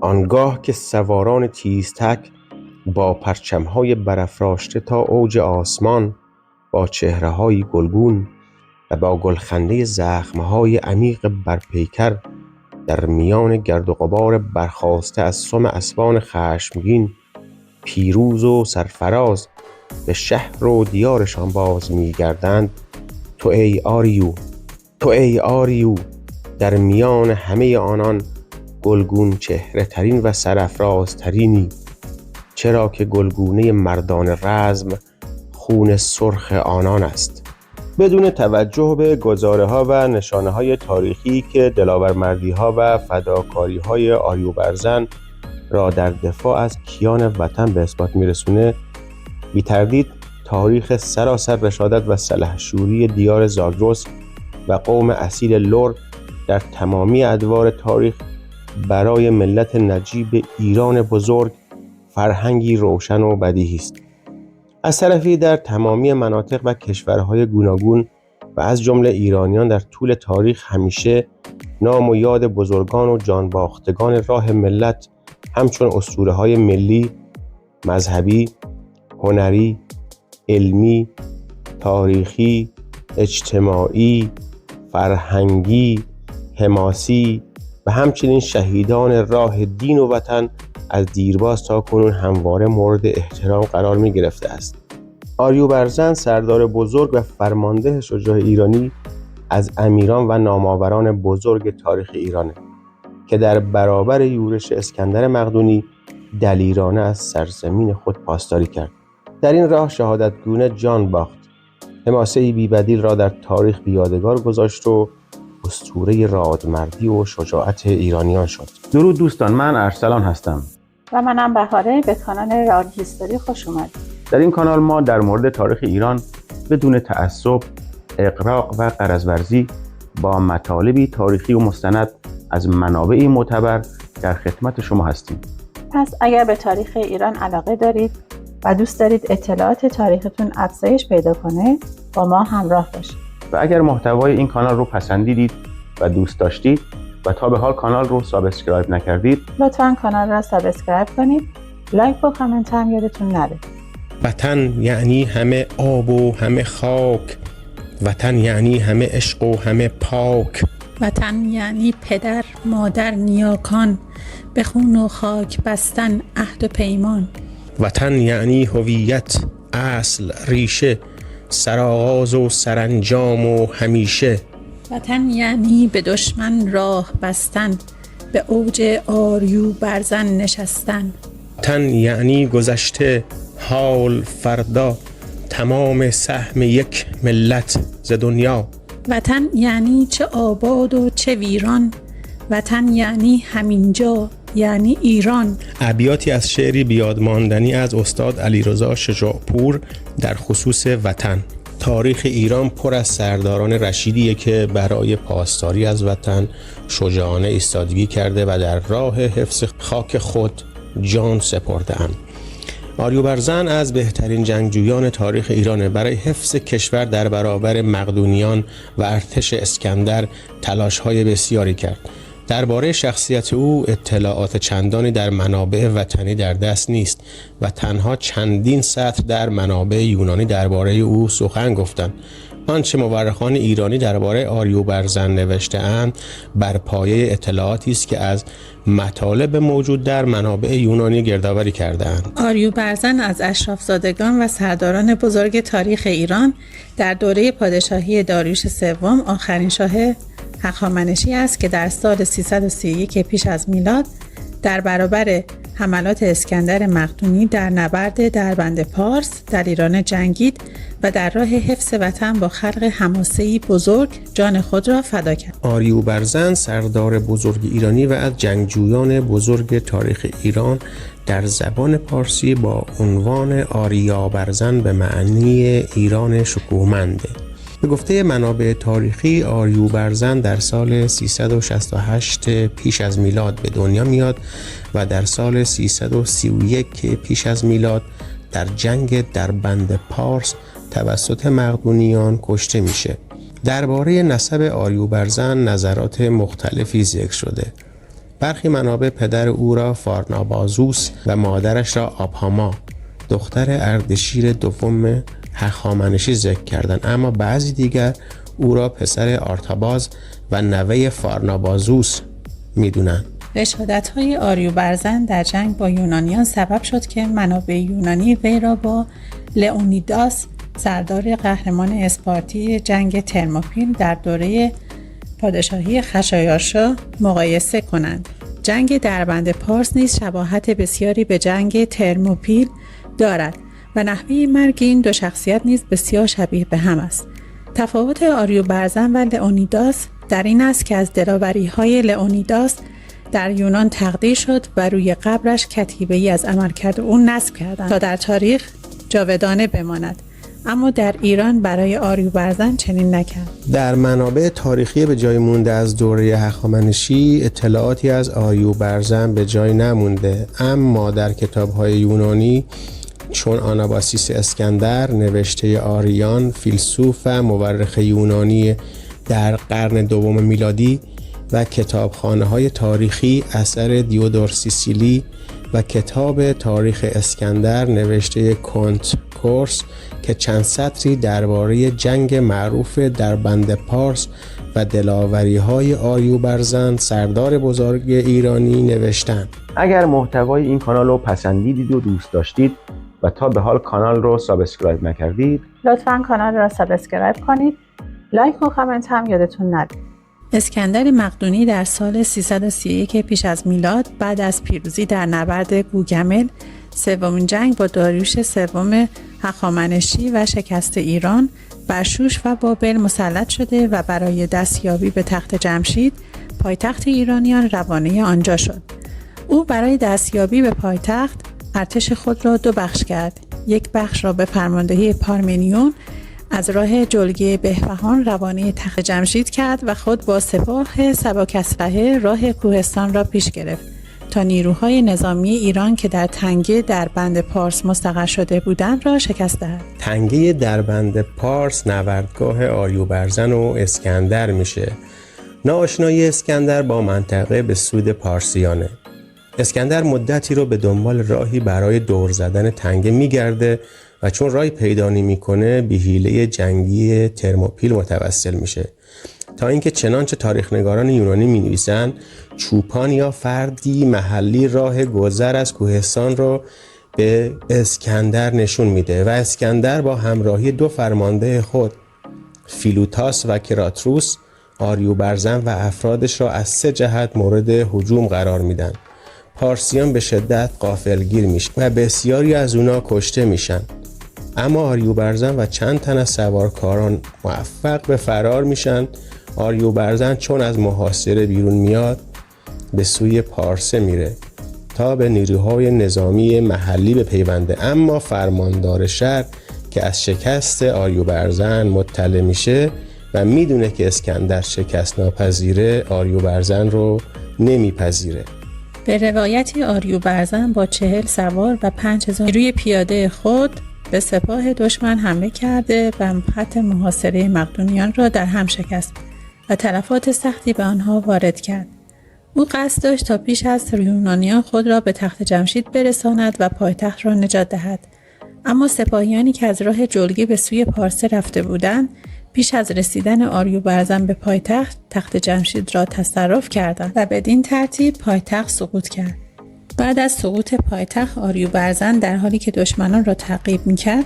آنگاه که سواران تیزتک با پرچم‌های برافراشته تا اوج آسمان، با چهره‌های گلگون و با گلخنده زخم‌های عمیق بر پیکر، در میان گرد و غبار برخاسته از سم اسبان خشمگین، پیروز و سرفراز به شهر و دیارشان باز می‌گردند، تو ای آریو در میان همه آنان گلگون چهره ترین و سرافراز ترینی، چرا که گلگونه مردان رزم خون سرخ آنان است. بدون توجه به گزاره‌ها و نشانه‌های تاریخی که دلاورمردی‌ها و فداکاری‌های آریوبرزن را در دفاع از کیان وطن به اثبات می‌رسونه، بی تردید تاریخ سراسر رشادت و سلحشوری دیار زاگرس و قوم اصیل لر در تمامی ادوار تاریخ برای ملت نجیب ایران بزرگ فرهنگی روشن و بدیهی است. از طرفی در تمامی مناطق و کشورهای گوناگون و از جمله ایرانیان در طول تاریخ همیشه نام و یاد بزرگان و جانباختگان راه ملت همچون اسطوره‌های ملی، مذهبی، هنری، علمی، تاریخی، اجتماعی، فرهنگی، حماسی و همچنین شهیدان راه دین و وطن از دیرباز تا کنون همواره مورد احترام قرار می گرفته است. آریوبرزن سردار بزرگ و فرمانده شجاع ایرانی از امیران و نامآوران بزرگ تاریخ ایرانه که در برابر یورش اسکندر مقدونی دلیرانه از سرزمین خود پاسداری کرد. در این راه شهادتگونه جان باخت، حماسه‌ای بی‌بدیل را در تاریخ به یادگار گذاشت و اسطوره رادمردی و شجاعت ایرانیان شد. درود دوستان، من ارسلان هستم و منم بهاره. به کانال رال هیستوری خوش اومدید. در این کانال ما در مورد تاریخ ایران بدون تعصب، اغراق و غرض‌ورزی با مطالبی تاریخی و مستند از منابع معتبر در خدمت شما هستیم. پس اگر به تاریخ ایران علاقه دارید و دوست دارید اطلاعات تاریختون افزایش پیدا کنه، با ما همراه باشید. و اگر محتوای این کانال رو پسندیدید و دوست داشتید و تا به حال کانال رو سابسکرایب نکردید، لطفاً کانال را سابسکرایب کنید. لایک و کامنت هم یادتون نره. وطن یعنی همه آب و همه خاک، وطن یعنی همه عشق و همه پاک، وطن یعنی پدر، مادر، نیاکان، به خون و خاک بستن عهد و پیمان. وطن یعنی هویت، اصل، ریشه، سرآغاز و سرانجام و همیشه. وطن یعنی به دشمن راه بستن، به اوج آریوبرزن نشستن. وطن یعنی گذشته، حال، فردا، تمام سهم یک ملت ز دنیا. وطن یعنی چه آباد و چه ویران، وطن یعنی همینجا، یعنی ایران. ابیاتی از شعری بیادماندنی از استاد علیرضا شجاعپور در خصوص وطن. تاریخ ایران پر از سرداران رشیدیه که برای پاسداری از وطن شجاعانه ایستادگی کرده و در راه حفظ خاک خود جان سپرده‌اند. آریوبرزن از بهترین جنگجویان تاریخ ایرانه. برای حفظ کشور در برابر مقدونیان و ارتش اسکندر تلاش‌های بسیاری کرد. درباره شخصیت او اطلاعات چندانی در منابع وطنی در دست نیست و تنها چندین سطر در منابع یونانی درباره او سخن گفتند. آنچه مورخان ایرانی درباره آریوبرزن نوشته‌اند بر پایه اطلاعاتی است که از مطالب موجود در منابع یونانی گردآوری کرده‌اند. آریوبرزن از اشرافزادگان و سرداران بزرگ تاریخ ایران در دوره پادشاهی داریوش سوم آخرین شاه هخامنشی است که در سال 331 پیش از میلاد در برابر حملات اسکندر مقدونی در نبرد دربند پارس در ایران جنگید و در راه حفظ وطن با خلق حماسه‌ای بزرگ جان خود را فدا کرد. آریوبرزن سردار بزرگ ایرانی و از جنگجویان بزرگ تاریخ ایران در زبان پارسی با عنوان آریابرزن به معنی ایران شکوهمنده. به گفته منابع تاریخی آریوبرزن در سال 368 پیش از میلاد به دنیا میاد و در سال 331 پیش از میلاد در جنگ دربند پارس توسط مقدونیان کشته میشه. درباره نسب آریوبرزن نظرات مختلفی ذکر شده. برخی منابع پدر او را فارنابازوس و مادرش را آبهاما دختر اردشیر دوم هخامنشی ذکر کردند، اما بعضی دیگر او را پسر آرتاباز و نوه فارنابازوس می‌دونند. رشادت‌های آریوبرزن در جنگ با یونانیان سبب شد که منابع یونانی وی را با لئونیداس سردار قهرمان اسپارتی جنگ ترموپیل در دوره پادشاهی خشایارشا مقایسه کنند. جنگ دربند پارس نیز شباهت بسیاری به جنگ ترموپیل دارد و نحوه مرگ این دو شخصیت نیز بسیار شبیه به هم است. تفاوت آریوبرزن و لئونیداس در این است که از دلاوری‌های لئونیداس در یونان تقدیر شد و روی قبرش کتیبه‌ای از عملکرد او نصب کردند تا در تاریخ جاودانه بماند، اما در ایران برای آریوبرزن چنین نکرد. در منابع تاریخی به جای مونده از دوره هخامنشی اطلاعاتی از آریوبرزن به جای نمونده، اما در کتاب‌های یونانی چون آناباسیس اسکندر نوشته آریان فیلسوف و مورخ یونانی در قرن دوم میلادی و کتابخانه‌های تاریخی اثر دیودور سیسیلی و کتاب تاریخ اسکندر نوشته کنت کورس که چند سطری درباره جنگ معروف دربند پارس و دلاوری‌های آریوبرزن سردار بزرگ ایرانی نوشتند. اگر محتوای این کانال رو پسندیدید و دوست داشتید و تا به حال کانال رو سابسکرایب نکردید، لطفاً کانال را سابسکرایب کنید. لایک و کامنت هم یادتون نره. اسکندر مقدونی در سال 331 پیش از میلاد بعد از پیروزی در نبرد گوگمل، سومین جنگ با داریوش سوم هخامنشی و شکست ایران، بر شوش و بابل مسلط شده و برای دستیابی به تخت جمشید پایتخت ایرانیان روانه آنجا شد. او برای دستیابی به پایتخت ارتش خود را دو بخش کرد. یک بخش را به فرماندهی پارمنیون از راه جلگه بهبهان روانه تخت جمشید کرد و خود با سپاه سباکسرهه راه کوهستان را پیش گرفت تا نیروهای نظامی ایران که در تنگه دربند پارس مستقر شده بودند را شکست دهد. تنگه دربند پارس نبردگاه آریوبرزن و اسکندر میشه. ناآشنایی اسکندر با منطقه به سود پارسیانه. اسکندر مدتی رو به دنبال راهی برای دور زدن تنگه میگرده و چون راهی پیدا نمی‌کنه به حیله جنگی ترموپیل متوسل میشه، تا اینکه چنانچه تاریخ‌نگاران یونانی می‌نویسند چوپان یا فردی محلی راه گذر از کوهستان رو به اسکندر نشون میده و اسکندر با همراهی دو فرمانده خود فیلوتاس و کراتروس آریوبرزن و افرادش را از سه جهت مورد هجوم قرار میدن. پارسیان به شدت غافلگیر میشن و بسیاری از اونا کشته میشن، اما آریوبرزن و چند تن از سوارکاران موفق به فرار میشن. آریوبرزن چون از محاصره بیرون میاد به سوی پارسه میره تا به نیروهای نظامی محلی بپیونده، اما فرماندار شهر که از شکست آریوبرزن مطلع میشه و میدونه که اسکندر شکست ناپذیره، آریوبرزن رو نمیپذیره. به روایتی آریوبرزن با 40 سوار و 5000 نیروی پیاده خود به سپاه دشمن حمله کرده و خط محاصره مقدونیان را در هم شکست و تلفات سختی به آنها وارد کرد. او قصد داشت تا پیش از یونانیان خود را به تخت جمشید برساند و پایتخت را نجات دهد، اما سپاهیانی که از راه جلگه به سوی پارسه رفته بودند پیش از رسیدن آریوبرزن به پایتخت تخت جمشید را تصرف کردند و بدین ترتیب پایتخت سقوط کرد. بعد از سقوط پایتخت آریوبرزن در حالی که دشمنان را تعقیب می‌کرد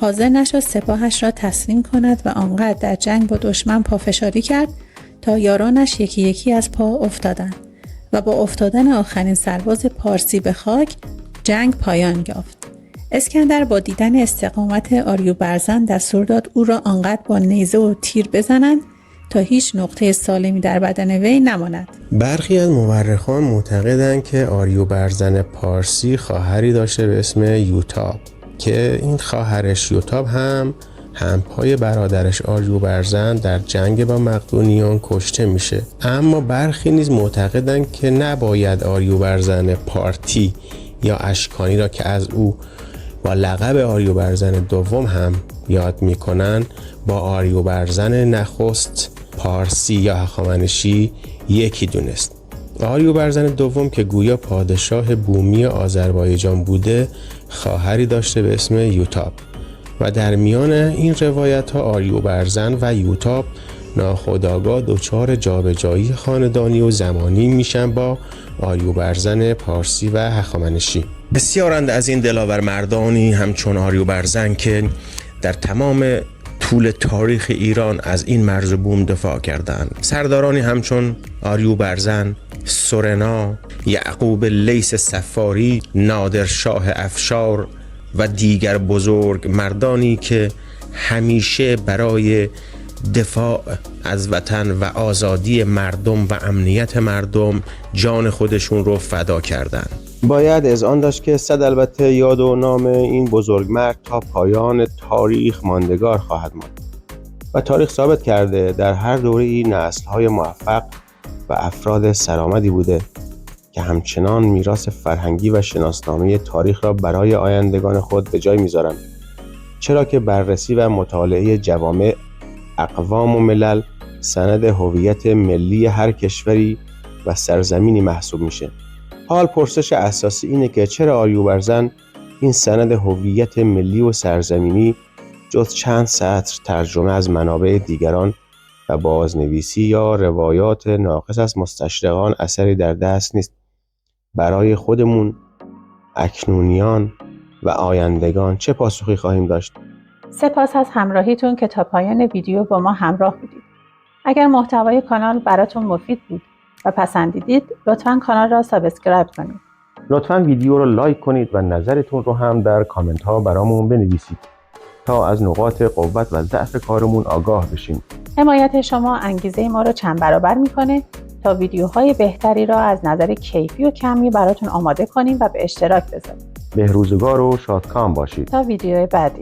حاضر نشد سپاهش را تسلیم کند و آنقدر در جنگ با دشمن پافشاری کرد تا یارانش یکی یکی از پا افتادند و با افتادن آخرین سرباز پارسی به خاک جنگ پایان یافت. اسکندر با دیدن استقامت آریوبرزن دستور داد او را آنقدر با نیزه و تیر بزنند تا هیچ نقطه سالمی در بدن وی نماند. برخی از مورخان معتقدند که آریوبرزن پارسی خواهری داشته به اسم یوتاب که این خواهرش یوتاب هم همپای برادرش آریوبرزن در جنگ با مقدونیان کشته میشه. اما برخی نیز معتقدند که نباید آریوبرزن پارتی یا اشکانی را که از او با لقب آریوبرزن دوم هم یاد میکنن با آریوبرزن نخست پارسی یا هخامنشی یکی دونست. آریوبرزن دوم که گویا پادشاه بومی آذربایجان بوده خواهری داشته به اسم یوتاب و در میان این روایت ها آریوبرزن و یوتاب ناخودآگاه دچار جابجایی خاندانی و زمانی میشن با آریوبرزن پارسی و هخامنشی. بسیارند از این دلاور مردانی همچون آریوبرزن که در تمام طول تاریخ ایران از این مرز بوم دفاع کردند. سردارانی همچون آریوبرزن، سورنا، یعقوب لیث صفاری، نادرشاه افشار و دیگر بزرگ مردانی که همیشه برای دفاع از وطن و آزادی مردم و امنیت مردم جان خودشون رو فدا کردند. باید از آن داشت که صد البته یاد و نام این بزرگمرد تا پایان تاریخ ماندگار خواهد ماند و تاریخ ثابت کرده در هر دوره‌ای نسل‌های موفق و افراد سرآمدی بوده که همچنان میراث فرهنگی و شناسنامه تاریخ را برای آیندگان خود به جای می‌ذارند، چرا که بررسی و مطالعه جوامع، اقوام و ملل سند هویت ملی هر کشوری و سرزمینی محسوب میشه. حال پرسش اساسی اینه که چرا آریوبرزن این سند هویت ملی و سرزمینی جز چند سطر ترجمه از منابع دیگران و بازنویسی یا روایات ناقص از مستشرقان اثری در دست نیست؟ برای خودمون، اکنونیان و آیندگان چه پاسخی خواهیم داشت؟ سپاس از همراهیتون که تا پایان ویدیو با ما همراه بودید. اگر محتوای کانال براتون مفید بود و پسندیدید، لطفاً کانال را سابسکرایب کنید. لطفاً ویدیو رو لایک کنید و نظرتون رو هم در کامنت ها برامون بنویسید تا از نقاط قوت و ضعف کارمون آگاه بشیم. حمایت شما انگیزه ما رو چند برابر میکنه تا ویدیوهای بهتری را از نظر کیفی و کمی براتون آماده کنیم و به اشتراک بذاریم. بهروزگار و شادکام باشید. تا ویدیوی بعدی.